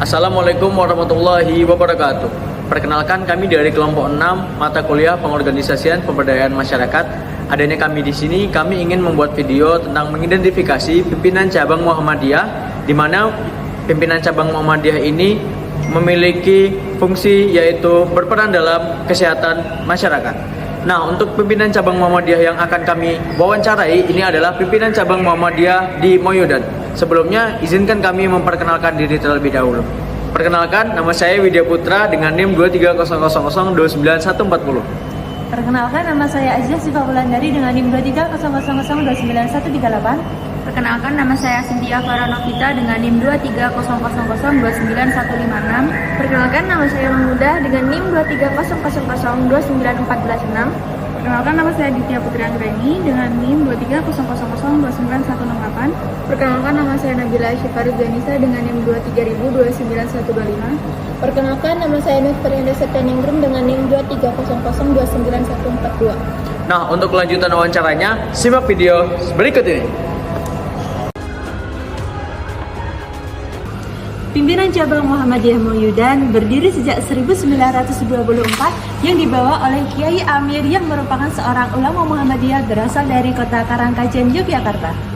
Assalamualaikum warahmatullahi wabarakatuh. Perkenalkan, kami dari kelompok 6 mata kuliah Pengorganisasian Pemberdayaan Masyarakat. Adanya kami di sini, kami ingin membuat video tentang mengidentifikasi pimpinan cabang Muhammadiyah, di mana pimpinan cabang Muhammadiyah ini memiliki fungsi yaitu berperan dalam kesehatan masyarakat. Nah, untuk pimpinan cabang Muhammadiyah yang akan kami wawancarai ini adalah pimpinan cabang Muhammadiyah di Moyudan. Sebelumnya, izinkan kami memperkenalkan diri terlebih dahulu. Perkenalkan, nama saya Widya Putra dengan NIM 23000294140. Perkenalkan, nama saya Azia Siva Wulandari dengan NIM 23000291138. Perkenalkan, nama saya Cynthia Faranovita dengan NIM 23000291156. Perkenalkan, nama saya Muda dengan NIM 23000291416. Perkenalkan, nama saya Ditya Putri Anggreni dengan NIM 23000291168. Perkenalkan, nama saya Nabila Syifarid Zanisa dengan NIM 23000291125. Perkenalkan, nama saya Nufrianda Septeningrum dengan NIM 23000291142. Nah, untuk kelanjutan wawancaranya, simak video berikut ini. Pimpinan cabang Muhammadiyah Moyudan berdiri sejak 1924 yang dibawa oleh Kiai Amir yang merupakan seorang ulama Muhammadiyah berasal dari kota Karangkajen, Yogyakarta.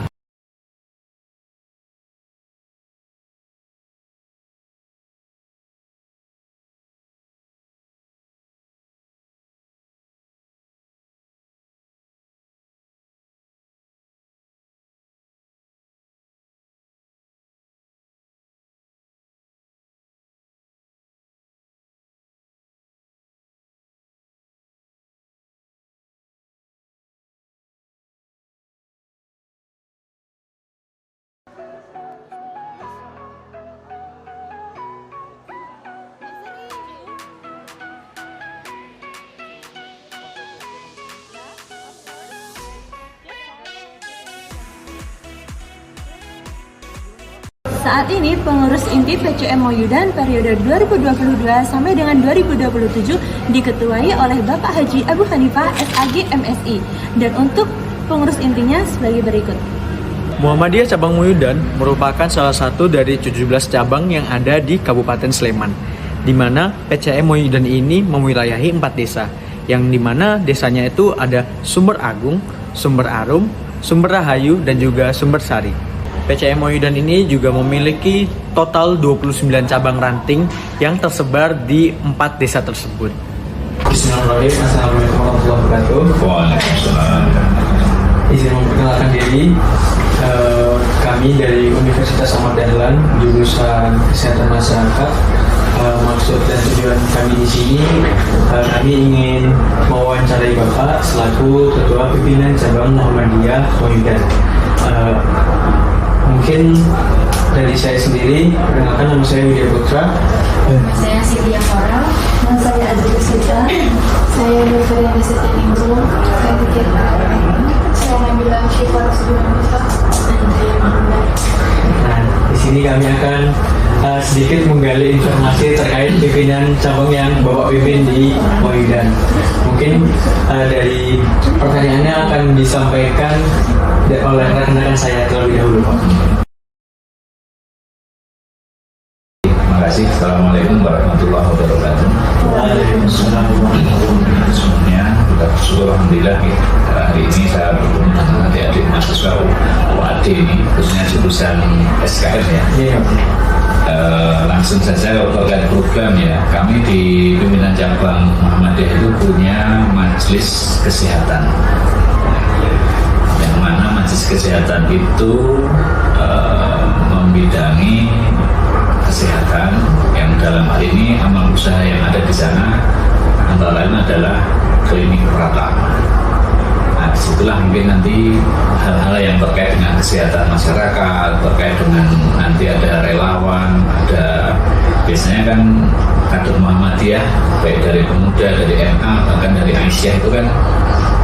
Saat ini pengurus inti PCM Moyudan periode 2022 sampai dengan 2027 diketuai oleh Bapak Haji Abu Hanifah SAG MSI, dan untuk pengurus intinya sebagai berikut. Muhammadiyah Cabang Moyudan merupakan salah satu dari 17 cabang yang ada di Kabupaten Sleman, di mana PCM Moyudan ini mewilayahi 4 desa, yang di mana desanya itu ada Sumber Agung, Sumber Arum, Sumber Rahayu, dan juga Sumber Sari. PCM Moyudan ini juga memiliki total 29 cabang ranting yang tersebar di 4 desa tersebut. Bismillahirrahmanirrahim. Assalamualaikum warahmatullahi wabarakatuh. Waalaikumsalam. Izin memperkenalkan diri, kami dari Universitas Ahmad Dahlan jurusan Kesehatan Masyarakat. Maksud dan tujuan kami di sini, kami ingin mewawancarai Bapak selaku Ketua Pimpinan Cabang Muhammadiyah Moyudan. Mungkin dari saya sendiri, perkenalkan, nama saya Widya Putra. Saya Cynthia Farah. Nama saya Azia Sita. Saya Nufrianda Septeningrum. Saya Nabila Syifarid Zanisa. Nah, di sini kami akan sedikit menggali informasi terkait pimpinan cabang yang Bapak pimpin di Moyudan. Mungkin dari pertanyaannya akan disampaikan oleh rekan-rekan saya terlebih dahulu, Pak. Terima kasih. Assalamualaikum warahmatullahi wabarakatuh. Waalaikumsalam warahmatullahi wabarakatuh. Semuanya kita bersyukur alhamdulillah ya. Hari ini saya bertemu dengan adik-adik mahasiswa UAD ini, khususnya jurusan SKM ya. Iya. Langsung saja terkait program ya. Kami di pimpinan cabang Muhammadiyah itu punya majelis kesehatan. Yang mana majelis kesehatan itu membidangi kesehatan, yang dalam hal ini amal usaha yang ada di sana antara lain adalah klinik Pratama. Nah, disitulah mungkin nanti hal-hal yang terkait dengan kesehatan masyarakat, terkait dengan nanti ada relawan, ada biasanya kan kader Muhammadiyah, baik dari pemuda, dari MA, bahkan dari Aisyah itu kan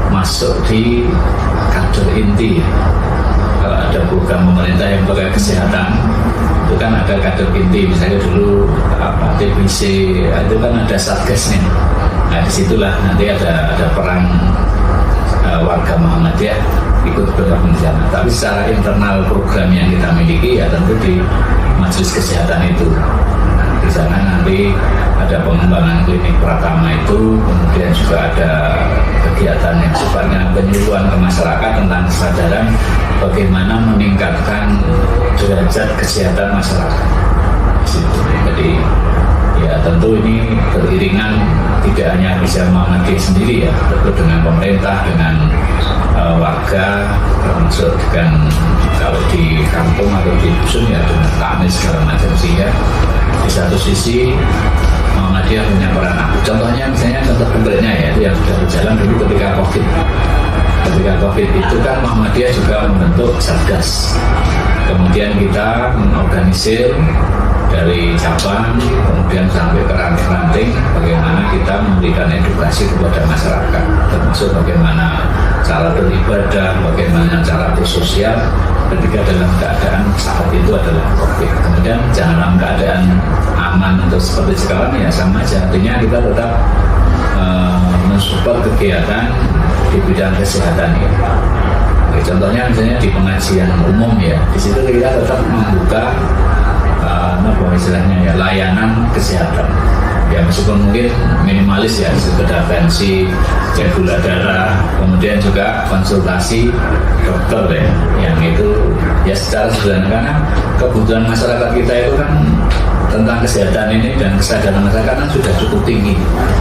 masuk di kader inti. Kalau ada program pemerintah yang terkait kesehatan, itu kan ada kader inti, misalnya dulu TBC, itu kan ada satgasnya. Nah, disitulah nanti ada peran warga Muhammadiyah ikut bergabung di sana. Tapi secara internal program yang kita miliki ya tentu di majelis kesehatan itu. sana nanti ada pengembangan klinik Pratama itu, kemudian juga ada kegiatan yang sifatnya penyuluhan ke masyarakat tentang kesadaran bagaimana meningkatkan derajat kesehatan masyarakat. Jadi ya tentu ini beriringan, tidak hanya bisa Muhammadiyah sendiri ya, tentu dengan pemerintah, dengan warga, termasuk dengan kalau di kampung atau di dusun ya dengan takmis segala macam. Sehingga di satu sisi Muhammadiyah punya peran aktif. Contohnya misalnya contoh konkretnya ya itu yang sudah berjalan dulu ketika COVID. Ketika COVID itu kan Muhammadiyah juga membentuk Satgas. Kemudian kita mengorganisir dari cabang, kemudian sampai ke ranting-ranting, bagaimana kita memberikan edukasi kepada masyarakat, termasuk bagaimana cara beribadah, bagaimana cara bersosial ketika dalam keadaan saat itu adalah COVID. Kemudian jangan dalam keadaan aman untuk seperti sekarang ya sama aja, artinya kita tetap mensupport kegiatan di bidang kesehatan ya. Contohnya misalnya di pengajian umum ya, di situ kita tetap membuka istilahnya ya layanan kesehatan ya, meskipun mungkin minimalis ya, sekedar tensi, cek gula darah, kemudian juga konsultasi dokter ya, yang itu ya secara sederhana karena kebutuhan masyarakat kita itu kan tentang kesehatan ini dan kesadaran masyarakat kan sudah cukup tinggi,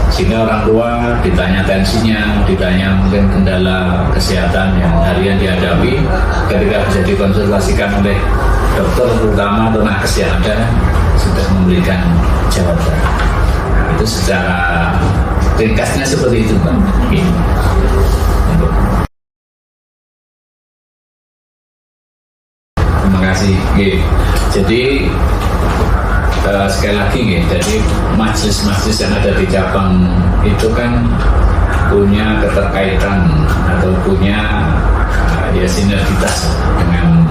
sehingga orang tua ditanya tensinya, ditanya mungkin kendala kesehatan yang harian dihadapi, ketika bisa dikonsultasikan oleh dokter terutama atau nakes yang ada sudah memberikan jawaban. Itu secara ringkasnya seperti itu Pak. Terima kasih. Jadi sekali lagi jadi majelis-majelis yang ada di cabang itu kan punya keterkaitan atau punya ya sinergitas dengan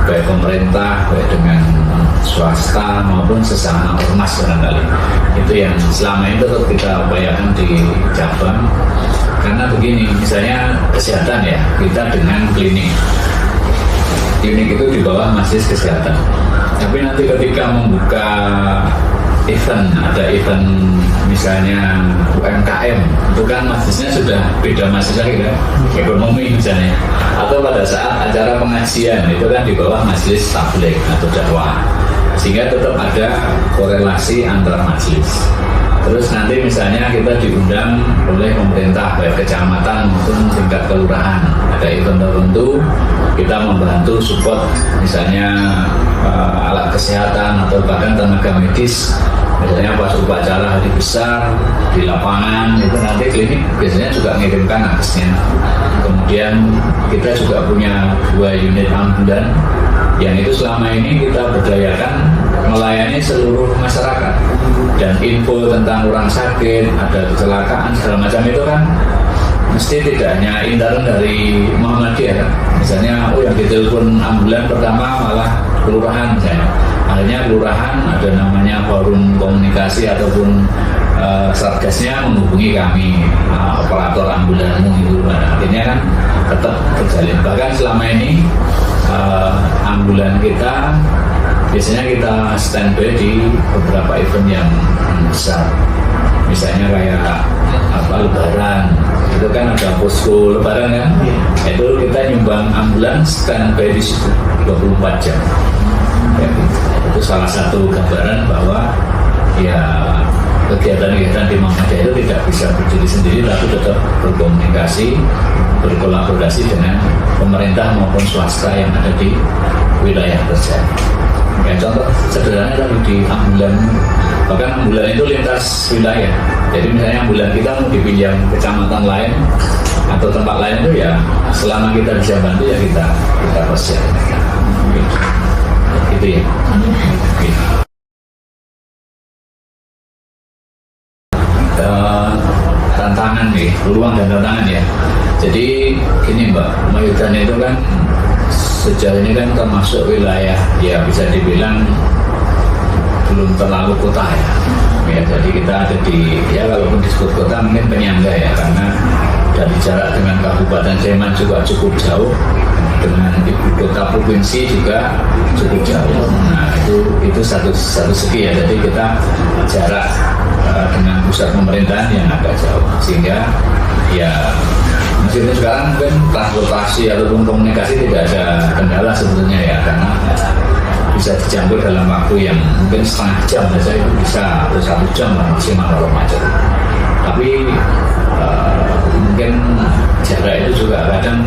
baik pemerintah, baik dengan swasta maupun sesama ormas barangkali. Itu yang selama ini tetap kita upayakan di cabang. Karena begini, misalnya kesehatan ya, kita dengan klinik. Klinik itu di bawah majelis kesehatan. Tapi nanti ketika membuka event, ada event misalnya UMKM, itu kan majelisnya sudah beda majelis lagi kan, ekonomi misalnya. Atau pada saat acara pengajian, itu kan di bawah majelis tabligh atau dakwah. Sehingga tetap ada korelasi antara majelis. Terus nanti misalnya kita diundang oleh pemerintah, baik kecamatan maupun tingkat kelurahan. Ada event tertentu, kita membantu support misalnya alat kesehatan atau bahkan tenaga medis. Misalnya pas upacara hari besar di lapangan, itu nanti klinik biasanya juga mengirimkan nakesnya. Kemudian kita juga punya 2 unit ambulan yang itu selama ini kita berdayakan melayani seluruh masyarakat, dan info tentang orang sakit, ada kecelakaan segala macam itu kan mesti tidak hanya intern dari Muhammadiyah kan. Misalnya yang ditelepon ambulan pertama malah kelurahan misalnya, akhirnya kelurahan ada namanya forum komunikasi ataupun satgasnya menghubungi kami, operator ambulanmu itu, artinya kan tetap terjalin. Bahkan selama ini ambulan kita biasanya kita standby di beberapa event yang besar, misalnya kayak lebaran, itu kan ada posko lebaran kan, itu kita nyumbang ambulan standby di situ 24 jam ya, itu salah satu gambaran bahwa ya kegiatan-kegiatan di Muhammadiyah itu tidak bisa berdiri sendiri, tapi tetap berkomunikasi, berkolaborasi dengan pemerintah maupun swasta yang ada di wilayah tersebut. Ya, contoh sederhana tadi di ambulan, bahkan ambulan itu lintas wilayah. Jadi misalnya ambulan kita mau dipinjam kecamatan lain atau tempat lain itu ya selama kita bisa bantu ya kita persiapkan. Gitu ya. Tantangan nih, peluang dan tantangan ya. Jadi gini Mbak, Mayudan itu kan sejauh ini kan termasuk wilayah ya bisa dibilang belum terlalu kota ya. Jadi kita ada di ya walaupun disebut kota mungkin penyangga ya, karena dari jarak dengan Kabupaten Sleman juga cukup jauh, dengan ibu kota frekuensi juga cukup jauh. Nah itu satu segi ya. Jadi kita jarak dengan pusat pemerintahan yang agak jauh, sehingga ya meskipun sekarang mungkin transportasi ataupun komunikasi tidak ada kendala sebetulnya ya, karena bisa dijangkau dalam waktu yang mungkin setengah jam saja itu bisa, atau 1 jam lah maksimal kalau macet. Tapi mungkin jarak itu juga kadang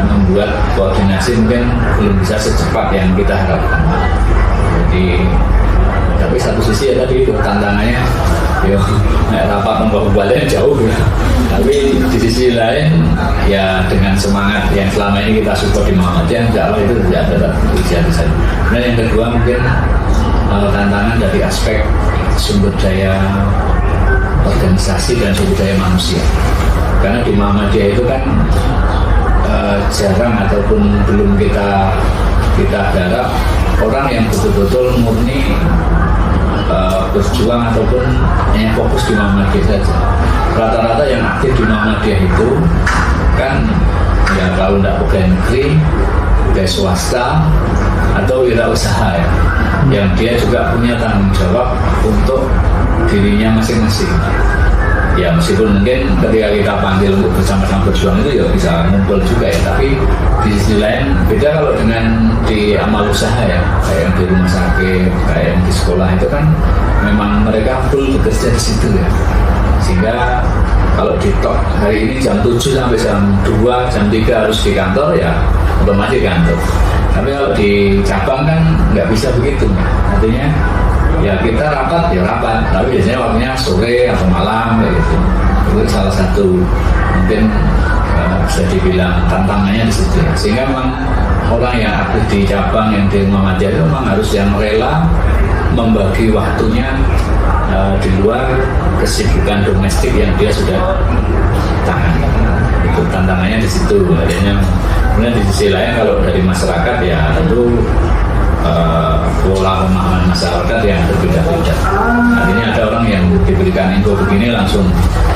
membuat koordinasi mungkin belum bisa secepat yang kita harapkan. Jadi tapi satu sisi ya tadi itu tantangannya ya rapat membawa balik jauh ya. Tapi di sisi lain ya dengan semangat yang selama ini kita support di Muhammadiyah, insya Allah itu tidak ada ujian di sana. Dan yang kedua mungkin tantangan dari aspek sumber daya organisasi dan sumber daya manusia. Karena di Muhammadiyah itu kan jarang ataupun belum kita garap orang yang betul-betul murni berjuang ataupun hanya fokus di Muhammadiyah saja. Rata-rata yang aktif di Muhammadiyah itu kan ya kalau tidak pegawai negeri, pegawai swasta atau wirausaha ya, yang dia juga punya tanggung jawab untuk dirinya masing-masing. Ya meskipun mungkin ketika kita panggil untuk bersama-sama berjuang itu ya bisa ngumpul juga ya, tapi di sisi lain beda kalau dengan di amal usaha ya, kayak yang di rumah sakit, kayak yang di sekolah itu kan memang mereka full bekerja di situ ya, sehingga kalau di top hari ini jam 7 sampai jam 2, jam 3 harus di kantor ya otomatis kantor. Tapi kalau di cabang kan nggak bisa begitu, artinya ya kita rapat ya rapat, tapi biasanya waktunya sore atau malam kayak gitu. Itu salah satu mungkin bisa dibilang tantangannya di situ. Sehingga memang orang yang aktif di cabang yang di Muhammadiyah itu memang harus yang rela membagi waktunya di luar kesibukan domestik yang dia sudah tangani. Itu tantangannya di situ. Adanya kemudian di sisi lain kalau dari masyarakat ya tentu pola pemahaman masyarakat yang berbeda-beda. Artinya ada orang yang diberikan info begini langsung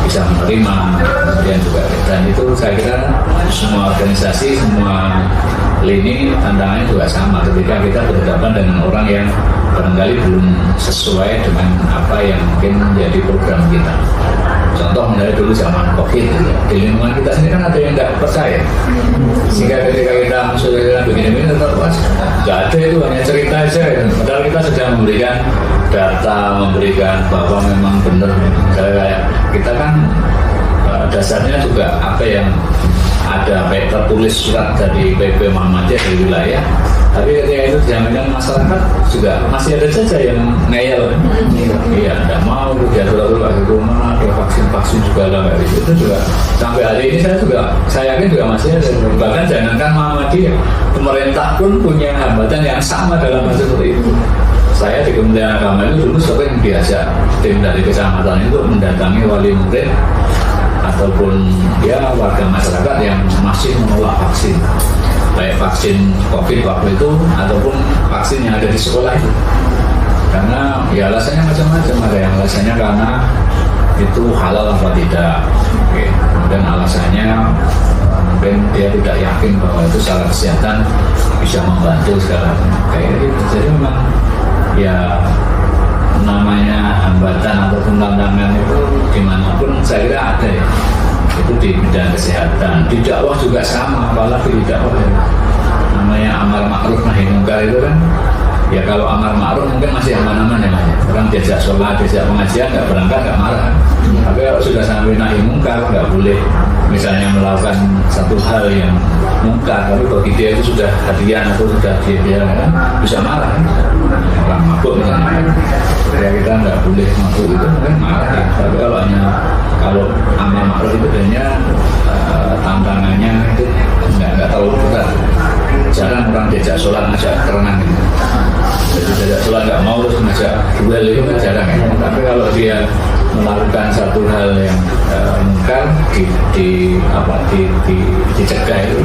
bisa menerima, kemudian juga, dan itu saya kira semua organisasi, semua lini tantangannya juga sama ketika kita berhadapan dengan orang yang barangkali belum sesuai dengan apa yang mungkin menjadi program kita. Contoh misalnya dulu zaman COVID, di lingkungan kita sini kan ada yang nggak percaya, sehingga ketika kita mensudah begini-begini tetap nggak ada, itu hanya cerita aja. Padahal kita sudah memberikan data, memberikan bahwa memang benar. Kayak kita kan dasarnya juga apa yang ada baik tertulis surat dari PP Muhammadiyah dari wilayah, tapi ketika itu dijaminkan masyarakat juga masih ada saja yang ngeyel. Iya, tidak mau diatur-atur lagi rumah, ada vaksin juga lah kayak itu juga sampai hari ini saya yakin juga masih ada. Bahkan jangankan Muhammadiyah, pemerintah pun punya hambatan yang sama dalam hal seperti itu. Saya di Kementerian Agama itu dulu sering diajak tim dari kecamatan itu mendatangi wali murid ataupun ya warga masyarakat yang masih menolak vaksin, baik vaksin COVID waktu itu ataupun vaksin yang ada di sekolah itu. Karena ya alasannya macam-macam, ada yang alasannya karena itu halal apa tidak, oke. Kemudian alasannya mungkin dia tidak yakin bahwa itu secara kesehatan bisa membantu segala kayak gitu. Jadi memang ya namanya hambatan ataupun tantangan itu dimanapun saya kira ada ya. Itu di bidang kesehatan, di dakwah juga sama, apalagi di dakwah ya. Namanya amar ma'ruf nahi mungkar itu kan ya, kalau amar ma'ruf mungkin masih aman-aman ya, orang diajak sholat, diajak pengajian nggak berangkat nggak marah. Tapi kalau sudah sampai nahi mungkar nggak boleh misalnya melakukan satu hal yang mungkar, tapi bagi dia itu sudah hadiah atau sudah dia kan bisa marah kan? Orang mabuk misalnya, ya kita nggak boleh mabuk itu mungkin marah ya. Tapi kalau amar ma'ruf itu hanya tantangannya itu nggak terlalu berat. Jarang orang diajak sholat ngajak kerenang gitu. Jadi diajak sholat nggak mau terus ngajak duel itu kan jarang ya. Tapi kalau dia melakukan satu hal yang mungkar dicegah itu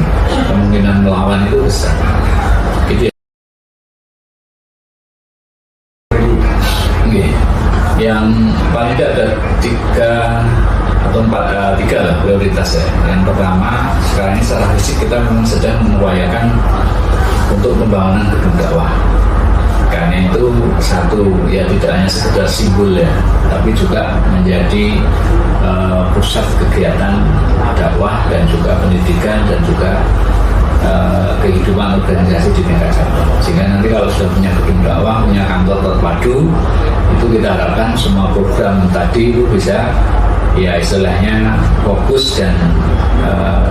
kemungkinan melawan itu besar. Gitu ya. Yang paling tidak ada 3 atau 4 lah prioritas ya. Yang pertama, sekarang ini secara fisik kita memang sedang mengupayakan pembangunan gedung dakwah. Karena itu satu, ya tidak hanya sekedar simbol ya, tapi juga menjadi pusat kegiatan dakwah dan juga pendidikan dan juga kehidupan organisasi di tingkat cabang. Sehingga nanti kalau sudah punya gedung dakwah, punya kantor terpadu, itu kita harapkan semua program tadi itu bisa ya istilahnya fokus dan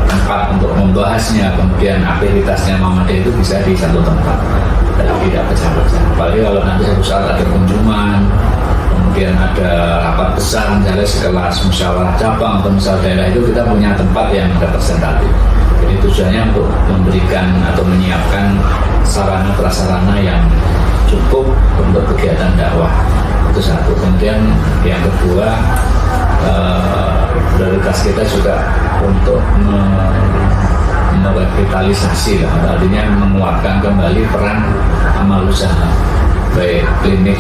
tempat untuk membahasnya, kemudian aktivitasnya Muhammadiyah itu bisa di satu tempat, tidak pecah-pecah. Apalagi kalau nanti suatu saat ada kunjungan, kemudian ada rapat besar misalnya sekelas musyawarah cabang atau musyawarah daerah, itu kita punya tempat yang representatif. Jadi tujuannya untuk memberikan atau menyiapkan sarana prasarana yang cukup untuk kegiatan dakwah. Itu satu. Kemudian yang kedua, prioritas kita juga untuk merevitalisasi, artinya menguatkan kembali peran amal usaha, baik klinik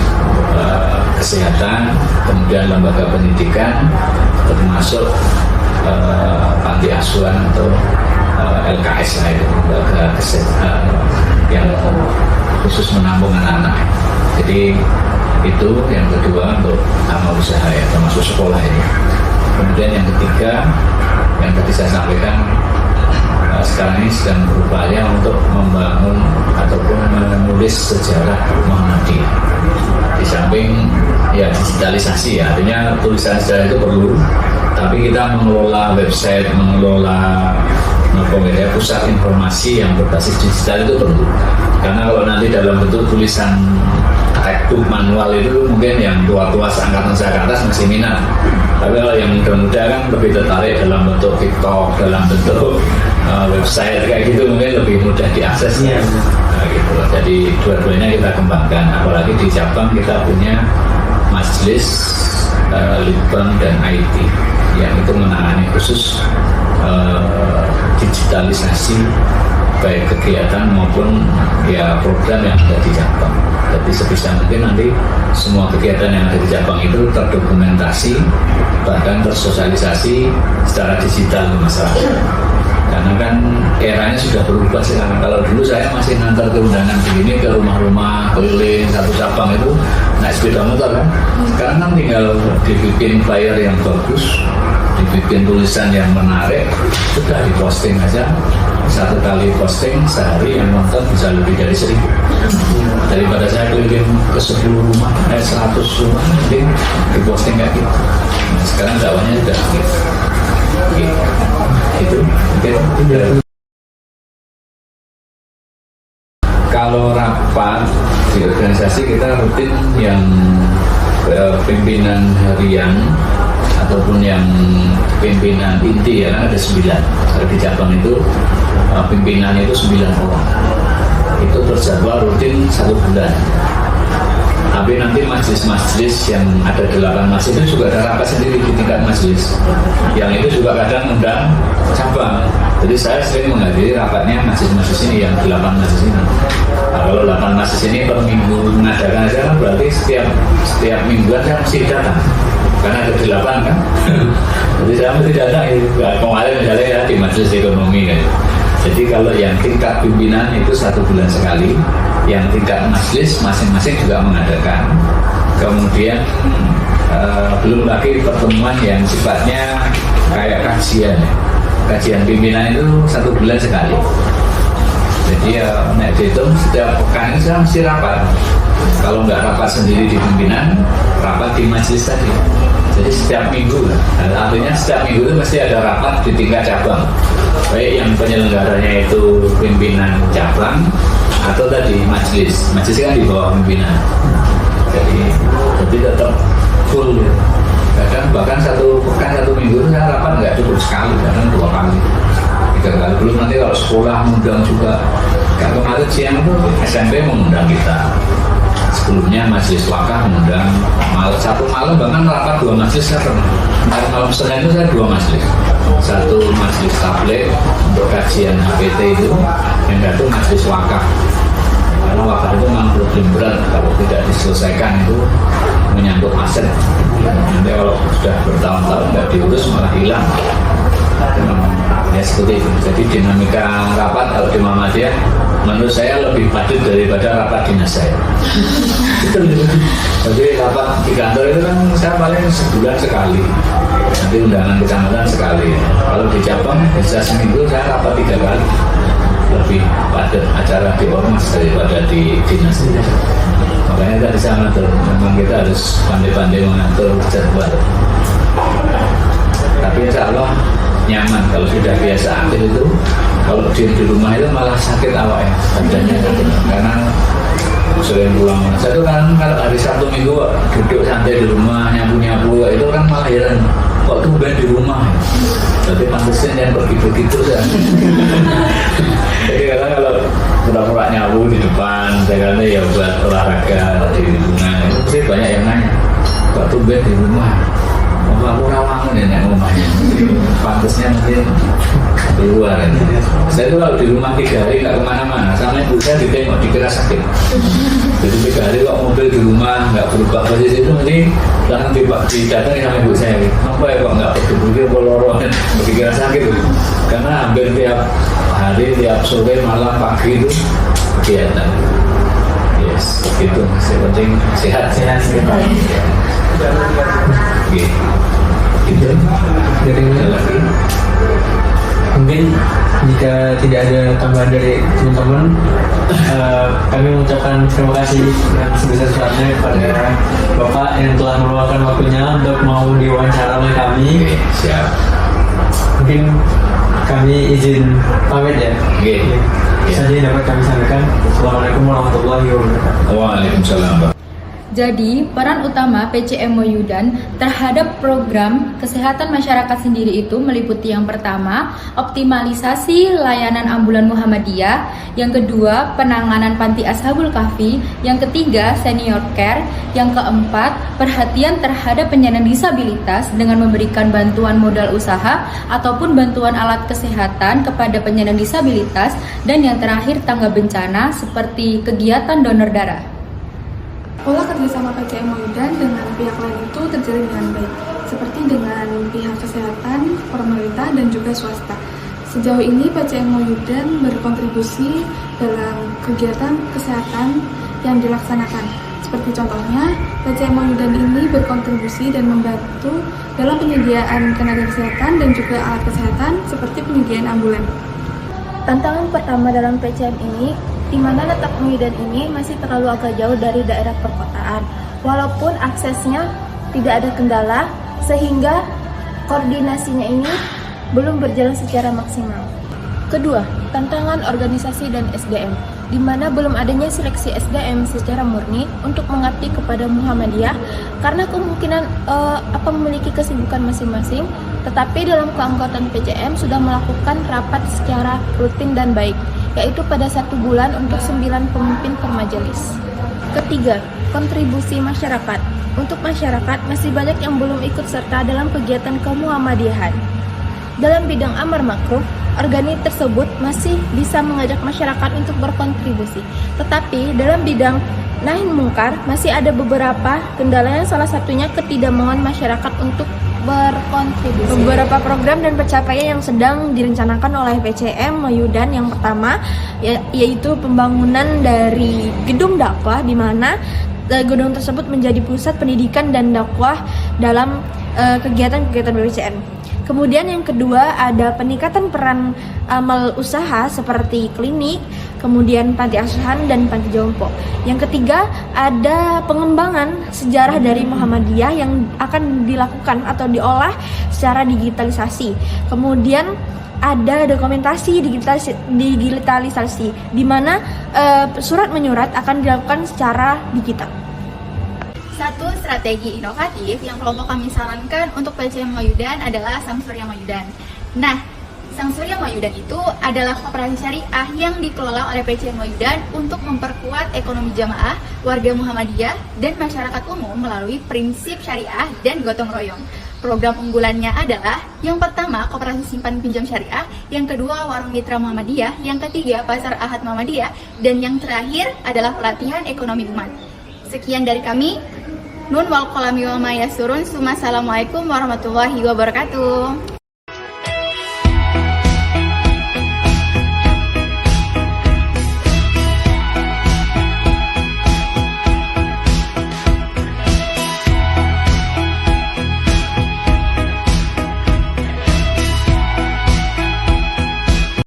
kesehatan, kemudian lembaga pendidikan, termasuk panti asuhan atau LKS lah, itu lembaga kesehatan yang khusus menampung anak-anak. Jadi itu yang kedua untuk amal usaha ya, termasuk sekolah ini. Kemudian yang ketiga yang tadi saya sampaikan, sekarang ini sedang berupaya untuk membangun ataupun menulis sejarah Muhammadiyah. Di samping ya digitalisasi ya, artinya tulisan sejarah itu perlu, tapi kita mengelola website, mengelola pusat informasi yang berbasis digital itu perlu. Karena kalau nanti dalam bentuk tulisan textbook manual itu mungkin yang tua-tua seangkatan saya ke atas masih minat. Tapi kalau yang muda-muda kan lebih tertarik dalam bentuk TikTok, dalam bentuk website kayak gitu, mungkin lebih mudah diakses. Nah, gitu. Jadi dua-duanya kita kembangkan. Apalagi di cabang kita punya majelis Litbang dan IT yang itu menangani khusus digitalisasi baik kegiatan maupun ya program yang ada di cabang. Jadi sebisa mungkin nanti semua kegiatan yang ada di cabang itu terdokumentasi, bahkan tersosialisasi secara digital ke masyarakat. Karena kan eranya sudah berubah sekarang. Kalau dulu saya masih ngantar ke undangan begini ke rumah-rumah keliling satu cabang itu naik sepeda motor kan. Sekarang kan tinggal dibikin flyer yang bagus, dibikin tulisan yang menarik, sudah diposting aja. Satu kali posting sehari yang nonton bisa lebih dari 1.000. Daripada saya keliling ke 10 rumah, 100 rumah, mending diposting kayak gitu. Nah, sekarang dakwahnya sudah gitu. Kalau rapat di organisasi kita rutin yang pimpinan harian ataupun yang pimpinan inti ya, ada 9. Kalau di cabang itu pimpinannya itu 9 orang. Itu terjadwal rutin 1 bulan. Tapi nanti majelis-majelis yang ada 8 majelis itu juga ada rapat sendiri di tingkat majelis. Yang itu juga kadang undang cabang. Jadi saya sering menghadiri rapatnya majelis-majelis ini yang 8 majelis ini. Nah, kalau 8 majelis ini per minggu mengadakan aja kan berarti setiap mingguan saya mesti datang. Karena ada 8 kan. Jadi saya mesti datang. Kemarin misalnya ya di majelis ekonomi kan. Jadi kalau yang tingkat pimpinan itu 1 bulan sekali, yang tingkat majelis masing-masing juga mengadakan. Kemudian belum lagi pertemuan yang sifatnya kayak kajian. Kajian pimpinan itu 1 bulan sekali. Jadi naik dihitung setiap pekan itu saya mesti rapat. Kalau nggak rapat sendiri di pimpinan, rapat di majelis tadi. Jadi setiap minggu, artinya setiap minggu itu mesti ada rapat di tingkat cabang. Baik yang penyelenggaranya itu pimpinan cabang atau tadi majelis. Majelis kan di bawah pimpinan. Jadi tetap full. Kadang bahkan 1 pekan 1 minggu itu saya rapat nggak cukup sekali, kadang 2 kali, 3 kali. Belum nanti kalau sekolah mengundang juga. Kalau kemarin siang itu SMP mengundang kita. Sebelumnya majelis wakaf mengundang. Satu malam bahkan rapat 2 majelis saya pernah. Malam Senin itu saya 2 majelis. Satu majelis tabligh untuk kajian HPT itu, yang satu majelis wakaf karena wakaf itu memang problem berat, kalau tidak diselesaikan itu menyangkut aset. Nanti kalau sudah bertahun-tahun nggak diurus malah hilang. Ya seperti itu. Jadi dinamika rapat kalau di Muhammadiyah menurut saya lebih padat daripada rapat dinas saya. Jadi rapat di kantor itu kan saya paling sebulan sekali, nanti undangan kecamatan sekali. Kalau di cabang bisa seminggu saya rapat 3 kali. Lebih padat acara di ormas daripada di dinas. Makanya tadi saya ngatur, memang kita harus pandai-pandai mengatur jadwal. Tapi insya Allah nyaman. Kalau sudah biasa aktif itu, kalau di rumah itu malah sakit awalnya badannya, karena sering pulang. Saya tuh kan kalau hari Sabtu Minggu duduk santai di rumah nyapu itu kan malah heran, kok tuh di rumah. Berarti pantasnya yang begitu saya. Jadi kadang kalau pura-pura nyapu di depan, saya kata ya buat olahraga di lingkungan, itu sih banyak yang nanya, kok tuh di rumah. Aku rawangan ya nek rumahnya, pantasnya nanti keluar. Saya tuh kalau di rumah 3 hari nggak kemana-mana, sama ibu saya ditengok dikira sakit. Jadi 3 hari kok mobil di rumah nggak berubah posisi itu, nanti langsung didatangi sama ibu saya. Apa ya kok nggak pergi poloro, dikira sakit. Karena hampir tiap hari, tiap sore, malam, pagi itu kegiatan. Yes, gitu. Yang penting sehat. Oke. Gitu. Jadi lagi. mungkin jika tidak ada tambahan dari teman-teman, kami mengucapkan terima kasih yang sebesar-besarnya kepada Bapak yang telah meluangkan waktunya untuk mau diwawancara oleh kami. Oke, siap. Mungkin kami izin pamit ya. Oke. Saja yang dapat kami sampaikan. Assalamualaikum warahmatullahi wabarakatuh. Waalaikumsalam. Jadi, peran utama PCM Moyudan terhadap program kesehatan masyarakat sendiri itu meliputi yang pertama, optimalisasi layanan ambulan Muhammadiyah, yang kedua, penanganan panti ashabul kahfi, yang ketiga, senior care, yang keempat, perhatian terhadap penyandang disabilitas dengan memberikan bantuan modal usaha ataupun bantuan alat kesehatan kepada penyandang disabilitas, dan yang terakhir, tanggap bencana seperti kegiatan donor darah. Pola kerjasama PCM Moyudan dengan pihak lain itu terjalin dengan baik, seperti dengan pihak kesehatan, pemerintah, dan juga swasta. Sejauh ini PCM Moyudan berkontribusi dalam kegiatan kesehatan yang dilaksanakan. Seperti contohnya, PCM Moyudan ini berkontribusi dan membantu dalam penyediaan tenaga kesehatan dan juga alat kesehatan seperti penyediaan ambulan. Tantangan pertama dalam PCM ini, di mana letak Moyudan ini masih terlalu agak jauh dari daerah perkotaan. Walaupun aksesnya tidak ada kendala, sehingga koordinasinya ini belum berjalan secara maksimal. Kedua, tantangan organisasi dan SDM, di mana belum adanya seleksi SDM secara murni untuk mengabdi kepada Muhammadiyah, karena kemungkinan memiliki kesibukan masing-masing, tetapi dalam keanggotaan PCM sudah melakukan rapat secara rutin dan baik, yaitu pada 1 bulan untuk 9 pemimpin per majelis. Ketiga, kontribusi masyarakat. Untuk masyarakat, masih banyak yang belum ikut serta dalam kegiatan kemuhammadiyahan. Dalam bidang amar makruf, organik tersebut masih bisa mengajak masyarakat untuk berkontribusi. Tetapi dalam bidang nahi mungkar, masih ada beberapa kendala yang salah satunya ketidakmauan masyarakat untuk berkontribusi. Beberapa program dan pencapaian yang sedang direncanakan oleh PCM Moyudan, yang pertama yaitu pembangunan dari gedung dakwah, di mana gedung tersebut menjadi pusat pendidikan dan dakwah dalam kegiatan-kegiatan PCM. Kemudian yang kedua ada peningkatan peran amal usaha seperti klinik, kemudian panti asuhan dan panti jompo. Yang ketiga ada pengembangan sejarah dari Muhammadiyah yang akan dilakukan atau diolah secara digitalisasi. Kemudian ada dokumentasi digitalisasi, di mana surat menyurat akan dilakukan secara digital. Satu strategi inovatif yang kelompok kami sarankan untuk PCM Moyudan adalah Sang Surya Moyudan. Nah, Sang Surya Moyudan itu adalah koperasi syariah yang dikelola oleh PCM Moyudan untuk memperkuat ekonomi jamaah, warga Muhammadiyah, dan masyarakat umum melalui prinsip syariah dan gotong royong. Program unggulannya adalah yang pertama Koperasi Simpan Pinjam Syariah, yang kedua Warung Mitra Muhammadiyah, yang ketiga Pasar Ahad Muhammadiyah, dan yang terakhir adalah pelatihan ekonomi umat. Sekian dari kami. Nun wal qalami wa ma yasurun. Assalamualaikum warahmatullahi wabarakatuh.